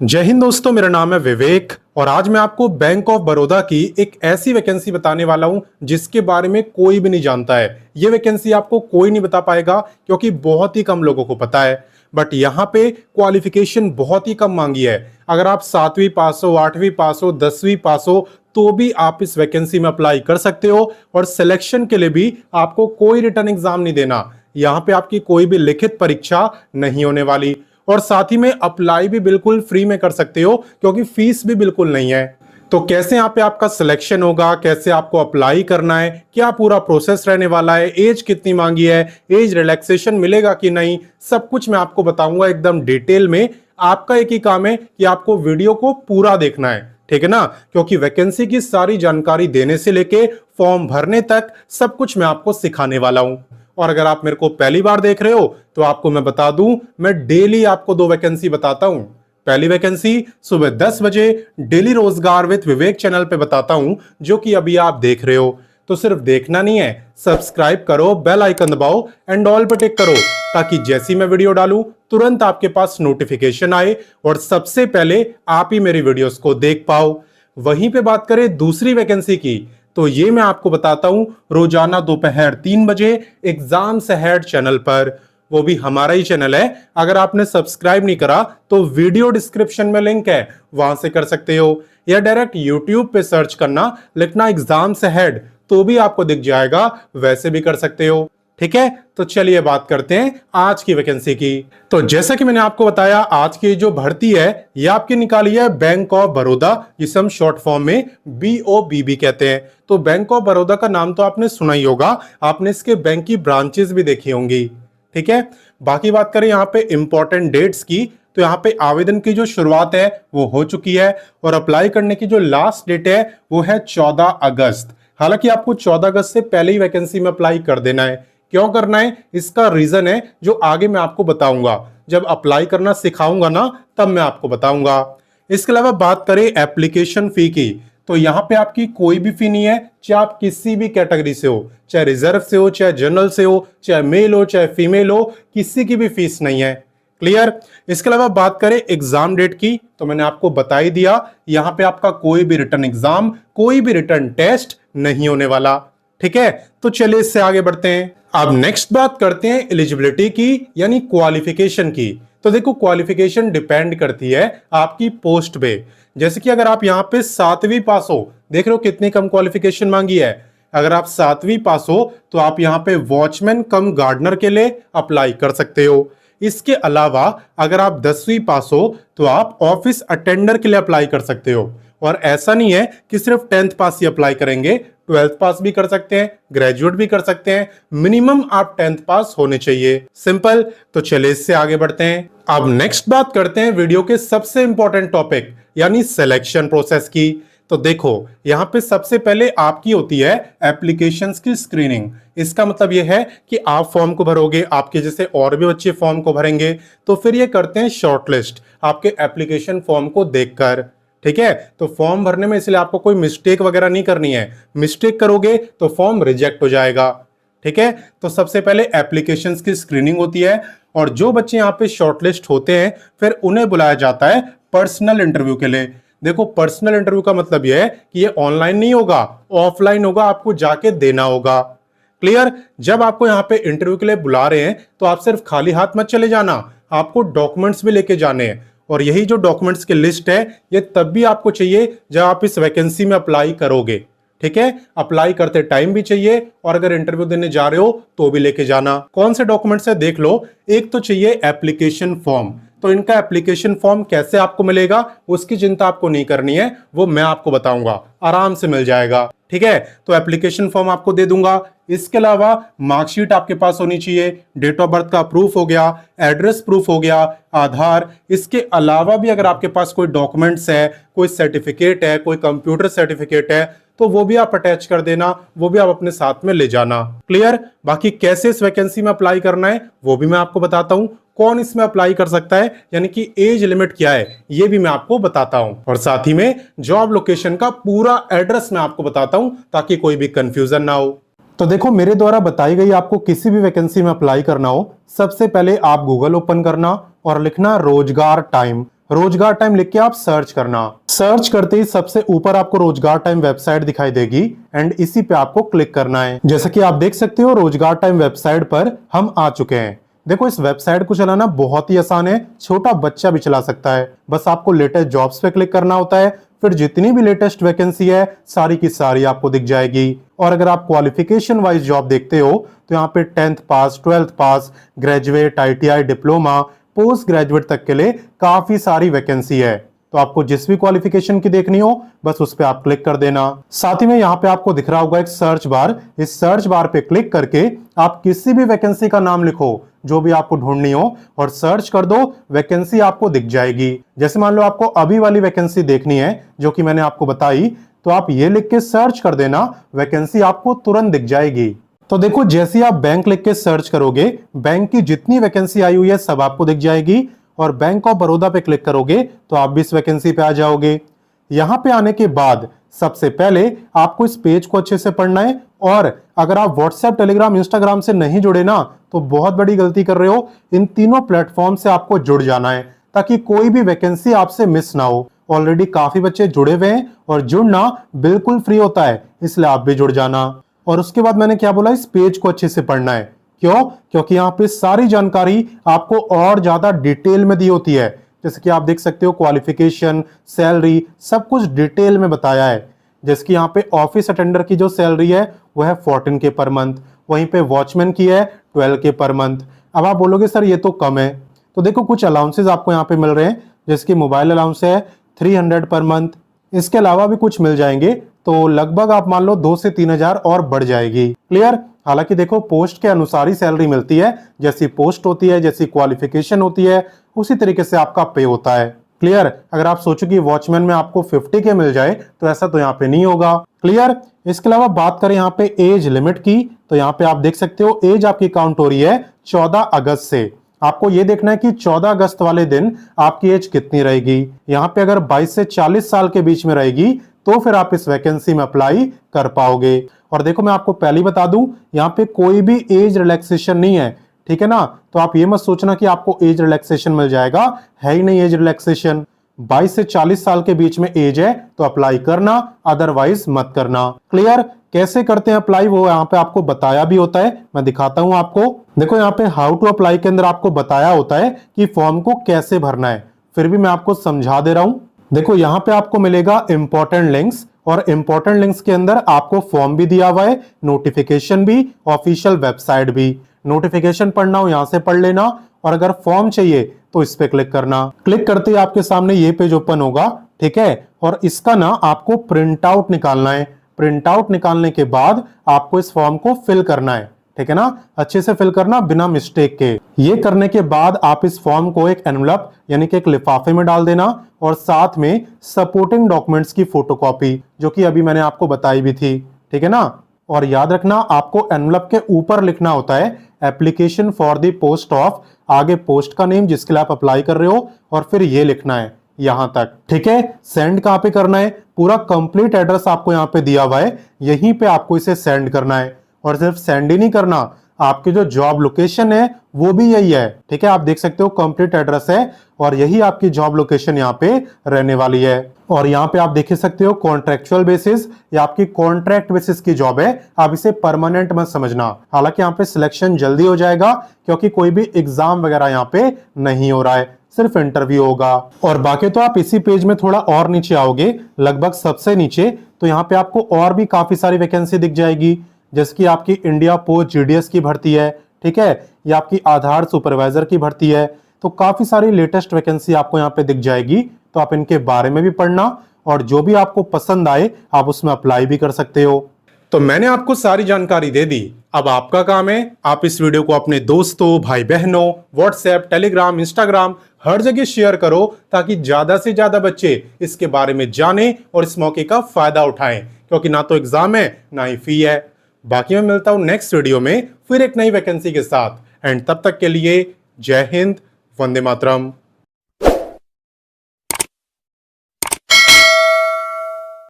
जय हिंद दोस्तों, मेरा नाम है विवेक और आज मैं आपको बैंक ऑफ बड़ौदा की एक ऐसी वैकेंसी बताने वाला हूं जिसके बारे में कोई भी नहीं जानता है। ये वैकेंसी आपको कोई नहीं बता पाएगा क्योंकि बहुत ही कम लोगों को पता है। बट यहाँ पे क्वालिफिकेशन बहुत ही कम मांगी है। अगर आप 7वीं पास हो, 8वीं पास हो, 10वीं पास हो तो भी आप इस वैकेंसी में अप्लाई कर सकते हो और सिलेक्शन के लिए भी आपको कोई रिटर्न एग्जाम नहीं देना। यहाँ पे आपकी कोई भी लिखित परीक्षा नहीं होने वाली और साथ ही में अप्लाई भी बिल्कुल फ्री में कर सकते हो क्योंकि फीस भी बिल्कुल नहीं है। तो कैसे यहाँ पे आपका सिलेक्शन होगा, कैसे आपको अप्लाई करना है, क्या पूरा प्रोसेस रहने वाला है, एज कितनी मांगी है, एज रिलैक्सेशन मिलेगा कि नहीं, सब कुछ मैं आपको बताऊंगा एकदम डिटेल में। आपका एक ही काम है कि आपको वीडियो को पूरा देखना है, ठीक है ना, क्योंकि वैकेंसी की सारी जानकारी देने से लेके फॉर्म भरने तक सब कुछ मैं आपको सिखाने वाला हूं। और अगर आप मेरे को पहली बार देख रहे हो तो आपको मैं बता दूं, मैं डेली आपको 2 वैकेंसी बताता हूं। पहली वैकेंसी सुबह 10 बजे डेली रोजगार विद विवेक चैनल पे बताता हूं, जो कि अभी आप देख रहे हो। तो सिर्फ देखना नहीं है, सब्सक्राइब करो, बेल आइकन दबाओ एंड ऑल पे टिक करो ताकि जैसी मैं वीडियो डालूं तुरंत आपके पास नोटिफिकेशन आए और सबसे पहले आप ही मेरी वीडियोस को देख पाओ। वहीं पे बात करें दूसरी वैकेंसी की, तो ये मैं आपको बताता हूं रोजाना दोपहर 3 बजे एग्जाम से हेड चैनल पर। वो भी हमारा ही चैनल है। अगर आपने सब्सक्राइब नहीं करा तो वीडियो डिस्क्रिप्शन में लिंक है, वहां से कर सकते हो, या डायरेक्ट यूट्यूब पे सर्च करना, लिखना एग्जाम से हेड तो भी आपको दिख जाएगा, वैसे भी कर सकते हो। ठीक है, तो चलिए बात करते हैं आज की वैकेंसी की। तो जैसा कि मैंने आपको बताया, आज की जो भर्ती है ये आपकी निकाली है बैंक ऑफ बड़ौदा, जिसे हम शॉर्ट फॉर्म में BOBB कहते हैं। तो बैंक ऑफ बड़ौदा का नाम तो आपने सुना ही होगा, आपने इसके बैंक की ब्रांचेस भी देखी होंगी। ठीक है, बाकी बात करें यहाँ पे इंपॉर्टेंट डेट्स की, तो यहाँ पे आवेदन की जो शुरुआत है वो हो चुकी है और अप्लाई करने की जो लास्ट डेट है वो है 14 अगस्त। हालांकि आपको 14 अगस्त से पहले ही वैकेंसी में अप्लाई कर देना है। क्यों करना है, इसका रीजन है जो आगे मैं आपको बताऊंगा। जब अप्लाई करना सिखाऊंगा ना तब मैं आपको बताऊंगा। इसके अलावा बात करें एप्लीकेशन फी की, तो यहाँ पे आपकी कोई भी फी नहीं है, चाहे आप किसी भी कैटेगरी से हो, चाहे रिजर्व से हो, चाहे जनरल से हो, चाहे मेल हो, चाहे फीमेल हो, किसी की भी फीस नहीं है। क्लियर। इसके अलावा बात करें एग्जाम डेट की, तो मैंने आपको बता ही दिया, यहाँ पे आपका कोई भी रिटर्न एग्जाम, कोई भी रिटर्न टेस्ट नहीं होने वाला। ठीक है, तो चलिए इससे आगे बढ़ते हैं। अब नेक्स्ट बात करते हैं एलिजिबिलिटी की, यानी क्वालिफिकेशन की। तो देखो, क्वालिफिकेशन डिपेंड करती है आपकी पोस्ट पे। जैसे कि अगर आप यहाँ पे 7वीं पास हो, देख रहे हो कितनी कम क्वालिफिकेशन मांगी है। अगर आप 7वीं पास हो तो आप यहाँ पे वॉचमैन कम गार्डनर के लिए अप्लाई कर सकते हो। इसके अलावा अगर आप 10वीं पास हो तो आप ऑफिस अटेंडर के लिए अप्लाई कर सकते हो। और ऐसा नहीं है कि सिर्फ 10th पास ही अप्लाई करेंगे, 12th पास भी कर सकते हैं, ग्रेजुएट भी कर सकते हैं, मिनिमम आप 10th पास होने चाहिए। सिंपल। तो चलिए इससे आगे बढ़ते हैं। अब नेक्स्ट बात करते हैं वीडियो के सबसे इंपॉर्टेंट टॉपिक, यानी सिलेक्शन प्रोसेस की। तो देखो, यहां पे सबसे पहले आपकी होती है एप्लीकेशंस की स्क्रीनिंग। इसका मतलब यह है कि आप फॉर्म को भरोगे, आपके जैसे और भी बच्चे फॉर्म को भरेंगे, तो फिर ये करते हैं शॉर्टलिस्ट आपके एप्लीकेशन फॉर्म को देखकर। ठीक है, तो फॉर्म भरने में इसलिए आपको कोई मिस्टेक वगैरह नहीं करनी है, मिस्टेक करोगे तो फॉर्म रिजेक्ट हो जाएगा। ठीक है, तो सबसे पहले एप्लीकेशंस की स्क्रीनिंग होती है और जो बच्चे यहाँ पे शॉर्टलिस्ट होते हैं फिर उन्हें बुलाया जाता है पर्सनल इंटरव्यू के लिए। देखो, पर्सनल इंटरव्यू का मतलब यह है कि ये ऑनलाइन नहीं होगा, ऑफलाइन होगा, आपको जाके देना होगा। क्लियर। जब आपको यहाँ पे इंटरव्यू के लिए बुला रहे हैं तो आप सिर्फ खाली हाथ मत चले जाना, आपको डॉक्यूमेंट्स भी लेके जाने हैं। और यही जो डॉक्यूमेंट्स की लिस्ट है ये तब भी आपको चाहिए जब आप इस वैकेंसी में अप्लाई करोगे। ठीक है, अप्लाई करते टाइम भी चाहिए और अगर इंटरव्यू देने जा रहे हो तो भी लेके जाना। कौन से डॉक्यूमेंट्स है देख लो। एक तो चाहिए एप्लीकेशन फॉर्म। तो इनका एप्लीकेशन फॉर्म कैसे आपको मिलेगा उसकी चिंता आपको नहीं करनी है, वो मैं आपको बताऊंगा, आराम से मिल जाएगा। ठीक है, तो एप्लीकेशन फॉर्म आपको दे दूंगा। इसके अलावा मार्कशीट आपके पास होनी चाहिए, डेट ऑफ बर्थ का प्रूफ हो गया, एड्रेस प्रूफ हो गया, आधार। इसके अलावा भी अगर आपके पास कोई डॉक्यूमेंट्स है, कोई सर्टिफिकेट है, कोई कंप्यूटर सर्टिफिकेट है, तो वो भी आप अटैच कर देना, वो भी आप अपने साथ में ले जाना। क्लियर। बाकी कैसे इस वैकेंसी में अप्लाई करना है वो भी मैं आपको बताता हूं, कौन इसमें अप्लाई कर सकता है, यानी कि एज लिमिट क्या है ये भी मैं आपको बताता हूं, और साथ ही में जॉब लोकेशन का पूरा एड्रेस मैं आपको बताता हूं ताकि कोई भी कंफ्यूजन ना हो। तो देखो, मेरे द्वारा बताई गई आपको किसी भी वैकेंसी में अप्लाई करना हो, सबसे पहले आप गूगल ओपन करना और लिखना रोजगार टाइम। रोजगार टाइम लिख के आप सर्च करना। सर्च करते ही सबसे ऊपर आपको रोजगार टाइम वेबसाइट दिखाई देगी एंड इसी पे आपको क्लिक करना है। जैसा कि आप देख सकते हो रोजगार टाइम वेबसाइट पर हम आ चुके हैं। देखो इस वेबसाइट को चलाना बहुत ही आसान है, छोटा बच्चा भी चला सकता है। बस आपको लेटेस्ट जॉब्स पे क्लिक करना होता है, फिर जितनी भी लेटेस्ट वैकेंसी है सारी की सारी आपको दिख जाएगी। और अगर आप क्वालिफिकेशन वाइज जॉब देखते हो तो यहाँ पे 10th pass, 12th pass, graduate, ITI, diploma, post graduate तक के लिए काफी सारी वैकेंसी है। तो आपको जिस भी क्वालिफिकेशन की देखनी हो बस उस पे आप क्लिक कर देना। साथ ही में यहाँ पे आपको दिख रहा होगा एक सर्च बार, इस सर्च बार पे क्लिक करके आप किसी भी वैकेंसी का नाम लिखो जो भी आपको ढूंढनी हो और सर्च कर दो, वैकेंसी आपको दिख जाएगी। जैसे मान लो आपको अभी वाली वैकेंसी देखनी है जो कि मैंने आपको बताई, तो आप ये लिख के सर्च कर देना, वैकेंसी आपको तुरंत दिख जाएगी। तो देखो जैसे आप बैंक लिख के सर्च करोगे बैंक की जितनी वैकेंसी आई हुई है सब आपको दिख जाएगी, और बैंक ऑफ बड़ौदा पे क्लिक करोगे तो आप भी इस वैकेंसी पे आ जाओगे। यहां पे आने के बाद सबसे पहले आपको इस पेज को अच्छे से पढ़ना है, और अगर आप व्हाट्सएप, टेलीग्राम, इंस्टाग्राम से नहीं जुड़े ना तो बहुत बड़ी गलती कर रहे हो। इन तीनों प्लेटफॉर्म से आपको जुड़ जाना है ताकि कोई भी वैकेंसी आपसे मिस ना हो। ऑलरेडी काफी बच्चे जुड़े हुए हैं और जुड़ना बिल्कुल फ्री होता है, इसलिए आप भी जुड़ जाना। और उसके बाद मैंने क्या बोला, इस पेज को अच्छे से पढ़ना है। क्यों? क्योंकि यहाँ पे सारी जानकारी आपको और ज्यादा डिटेल में दी होती है। जैसे कि आप देख सकते हो क्वालिफिकेशन, सैलरी, सब कुछ डिटेल में बताया है। जैसे कि यहाँ पे ऑफिस अटेंडर की जो सैलरी है वो है 14K पर मंथ, वहीं पे वॉचमैन की है 12K पर मंथ। अब आप बोलोगे सर ये तो कम है, तो देखो कुछ अलाउंसेज आपको यहाँ पे मिल रहे हैं। जैसे कि मोबाइल अलाउंस है 300 पर मंथ, इसके अलावा भी कुछ मिल जाएंगे, तो लगभग आप मान लो 2 से 3 हजार और बढ़ जाएगी। क्लियर? हालांकि देखो पोस्ट के अनुसार ही सैलरी मिलती है, जैसी पोस्ट होती है, जैसी क्वालिफिकेशन होती है, उसी तरीके से आपका पे होता है। क्लियर? अगर आप सोचो कि वॉचमैन में आपको 50K मिल जाए तो ऐसा तो यहाँ पे नहीं होगा। क्लियर? इसके अलावा बात करें यहाँ पे एज लिमिट की, तो यहाँ पे आप देख सकते हो एज आपकी काउंट हो रही है 14 अगस्त से। आपको ये देखना है कि 14 अगस्त वाले दिन आपकी एज कितनी रहेगी। यहाँ पे अगर 22 से 40 साल के बीच में रहेगी तो फिर आप इस वैकेंसी में अप्लाई कर पाओगे। और देखो मैं आपको पहले ही बता दूं, यहाँ पे कोई भी एज रिलैक्सेशन नहीं है, ठीक है ना? तो आप ये मत सोचना कि आपको एज रिलैक्सेशन मिल जाएगा, है ही नहीं एज रिलैक्सेशन। 22 से 40 साल के बीच में एज है तो अप्लाई करना, अदरवाइज मत करना। क्लियर? कैसे करते हैं अप्लाई वो यहाँ पे आपको बताया भी होता है, मैं दिखाता हूं आपको। देखो यहाँ पे हाउ टू अप्लाई के अंदर आपको बताया होता है कि फॉर्म को कैसे भरना है, फिर भी मैं आपको समझा दे रहा हूं। देखो यहाँ पे आपको मिलेगा इंपॉर्टेंट लिंक्स, और इंपॉर्टेंट लिंक्स के अंदर आपको फॉर्म भी दिया हुआ है, नोटिफिकेशन भी, ऑफिशियल वेबसाइट भी। नोटिफिकेशन पढ़ना हो यहाँ से पढ़ लेना, और अगर फॉर्म चाहिए तो इस पे क्लिक करना। क्लिक करते ही आपके सामने ये पेज ओपन होगा, ठीक है? और इसका ना आपको प्रिंट आउट निकालना है। प्रिंट आउट निकालने के बाद आपको इस फॉर्म को फिल करना है, ठीक है ना? अच्छे से फिल करना बिना मिस्टेक के। ये करने के बाद आप इस फॉर्म को एक एनवलप यानी कि एक लिफाफे में डाल देना, और साथ में सपोर्टिंग डॉक्यूमेंट्स की फोटोकॉपी जो कि अभी मैंने आपको बताई भी थी, ठीक है ना? और याद रखना आपको एनवलप के ऊपर लिखना होता है application for the post of, आगे पोस्ट का नेम जिसके लिए आप अप्लाई कर रहे हो, और फिर ये लिखना है यहां तक, ठीक है? सेंड कहां पे करना है, पूरा कंप्लीट एड्रेस आपको यहाँ पे दिया हुआ है, यहीं पे आपको इसे सेंड करना है। और सिर्फ सेंड ही नहीं करना, आपकी जो जॉब लोकेशन है वो भी यही है, ठीक है? आप देख सकते हो कंप्लीट एड्रेस है और यही आपकी जॉब लोकेशन यहाँ पे रहने वाली है। और यहाँ पे आप देख सकते हो कॉन्ट्रेक्चुअल बेसिस, या आपकी कॉन्ट्रैक्ट बेसिस की जॉब है, आप इसे परमानेंट मत समझना। हालांकि यहाँ पे सिलेक्शन जल्दी हो जाएगा क्योंकि कोई भी एग्जाम वगैरह यहाँ पे नहीं हो रहा है, सिर्फ इंटरव्यू होगा। और बाकी तो आप इसी पेज में थोड़ा और नीचे आओगे, लगभग सबसे नीचे, तो यहाँ पे आपको और भी काफी सारी वैकेंसी दिख जाएगी। जैसे कि आपकी इंडिया पोस्ट GDS की भर्ती है, ठीक है? या आपकी आधार सुपरवाइजर की भर्ती है, तो काफी सारी लेटेस्ट वैकेंसी आपको यहाँ पे दिख जाएगी। तो आप इनके बारे में भी पढ़ना, और जो भी आपको पसंद आए आप उसमें अप्लाई भी कर सकते हो। तो मैंने आपको सारी जानकारी दे दी, अब आपका काम है आप इस वीडियो को अपने दोस्तों, भाई बहनों, व्हाट्सएप, टेलीग्राम, इंस्टाग्राम हर जगह शेयर करो ताकि ज्यादा से ज्यादा बच्चे इसके बारे में जाने और इस मौके का फायदा उठाएं, क्योंकि ना तो एग्जाम है ना ही फी है। बाकी मैं मिलता हूं नेक्स्ट वीडियो में फिर एक नई वैकेंसी के साथ, एंड तब तक के लिए जय हिंद, वंदे मातरम।